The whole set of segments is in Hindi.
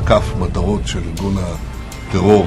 כף מטרות של ארגון הטרור.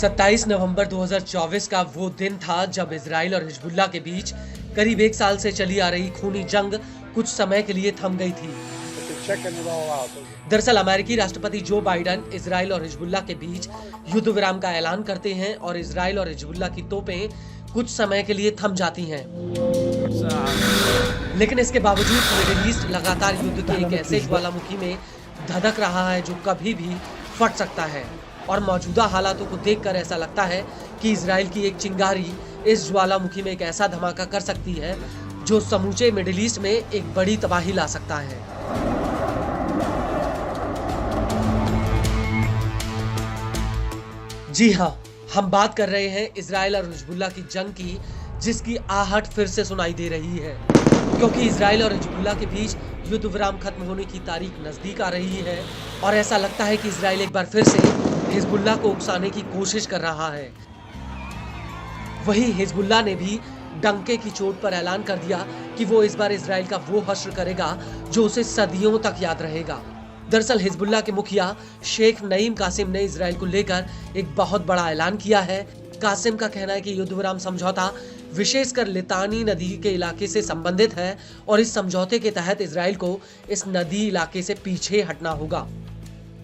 27 नवंबर 2024 का वो दिन था जब इजराइल और हिजबुल्लाह के बीच करीब 1 साल से चली आ रही खूनी जंग कुछ समय के लिए थम गई थी। दरअसल अमेरिकी राष्ट्रपति जो बाइडेन इजराइल और हिजबुल्लाह के बीच युद्ध विराम का ऐलान करते हैं और इजराइल और हिजबुल्लाह की तोपें कुछ समय के लिए थम जाती हैं। लेकिन इसके बावजूद मिडिल ईस्ट लगातार युद्ध के एक ऐसे ज्वालामुखी में धधक रहा है जो कभी भी फट सकता है और मौजूदा हालातों को देखकर ऐसा लगता है कि इजराइल की एक चिंगारी इस ज्वालामुखी में एक ऐसा धमाका कर सकती है जो समूचे मिडिल ईस्ट में एक बड़ी तबाही ला सकता है। जी हाँ, हम बात कर रहे हैं इजराइल और हिजबुल्लाह की जंग की, जिसकी आहट फिर से सुनाई दे रही है क्योंकि इजराइल और हिजबुल्लाह के बीच युद्ध विराम खत्म होने की तारीख नजदीक आ रही है और ऐसा लगता है कि इजराइल एक बार फिर से हिजबुल्लाह को उकसाने की कोशिश कर रहा है। वहीं हिजबुल्लाह ने भी डंके की चोट पर ऐलान कर दिया कि वो इस बार इजराइल का वो हश्र करेगा जो उसे सदियों तक याद रहेगा। दरअसल हिजबुल्लाह के मुखिया शेख नईम कासिम ने इजराइल को लेकर एक बहुत बड़ा ऐलान किया है। कासिम का कहना है कि युद्ध विराम समझौता विशेषकर लितानी नदी के इलाके से संबंधित है और इस समझौते के तहत इजराइल को इस नदी इलाके से पीछे हटना होगा।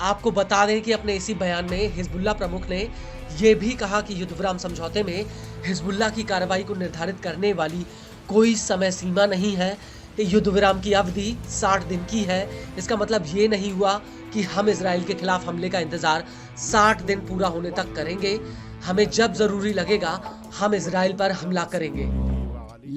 आपको बता दें कि अपने इसी बयान में हिजबुल्लाह प्रमुख ने यह भी कहा कि युद्ध विराम समझौते में हिजबुल्लाह की कार्रवाई को निर्धारित करने वाली कोई समय सीमा नहीं है। युद्ध विराम की अवधि 60 दिन की है। इसका मतलब ये नहीं हुआ कि हम इजराइल के खिलाफ हमले का इंतजार 60 दिन पूरा होने तक करेंगे। हमें जब जरूरी लगेगा हम इजराइल पर हमला करेंगे।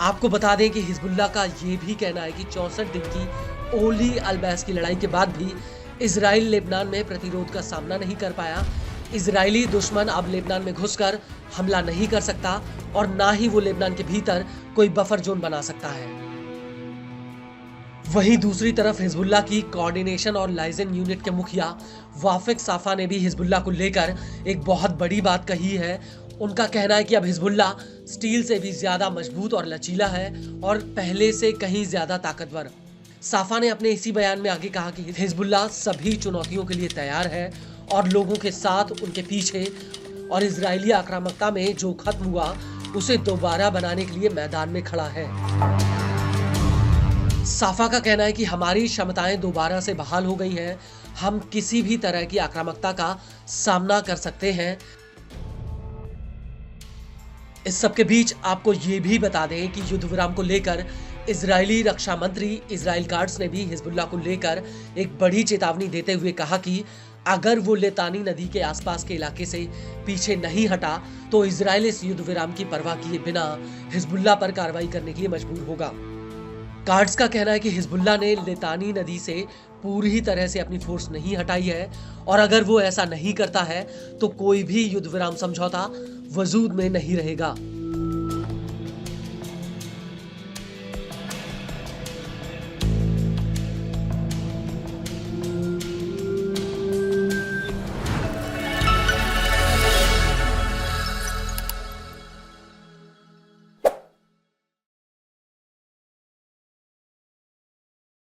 आपको बता दें कि हिजबुल्लाह का ये भी कहना है कि 64 दिन की ओली अलबैस की लड़ाई के बाद भी इजराइल लेबनान में प्रतिरोध का सामना नहीं कर पाया। इजरायली दुश्मन अब लेबनान में घुसकर हमला नहीं कर सकता और ना ही वो लेबनान के भीतर कोई बफर जोन बना सकता है। वहीं दूसरी तरफ हिजबुल्लाह की कोऑर्डिनेशन और लाइजन यूनिट के मुखिया वाफिक साफा ने भी हिजबुल्लाह को लेकर एक बहुत बड़ी बात कही है। उनका कहना है कि अब हिजबुल्लाह स्टील से भी ज्यादा मजबूत और लचीला है और पहले से कहीं ज्यादा ताकतवर। साफा ने अपने इसी बयान में आगे कहा कि हिजबुल्लाह सभी चुनौतियों के लिए तैयार है और लोगों के साथ उनके पीछे और इजरायली आक्रामकता में जो खत्म हुआ उसे दोबारा बनाने के लिए मैदान में खड़ा है। साफा का कहना है कि हमारी क्षमताएं दोबारा से बहाल हो गई हैं। हम किसी भी तरह की आक्रामकता का सामना कर सकते हैं। इस सब के बीच आपको ये भी बता दें कि युद्ध विराम को लेकर इजरायली रक्षा मंत्री इजराइल काट्स ने भी हिजबुल्लाह को लेकर एक बड़ी चेतावनी देते हुए कहा कि अगर वो लितानी नदी के आसपास के इलाके से पीछे नहीं हटा तो इजराइल इस युद्ध विराम की परवाह किए बिना हिजबुल्लाह पर कार्रवाई करने के लिए मजबूर होगा। काट्स का कहना है कि हिजबुल्लाह ने लितानी नदी से पूरी तरह से अपनी फोर्स नहीं हटाई है और अगर वो ऐसा नहीं करता है तो कोई भी युद्ध विराम समझौता वजूद में नहीं रहेगा।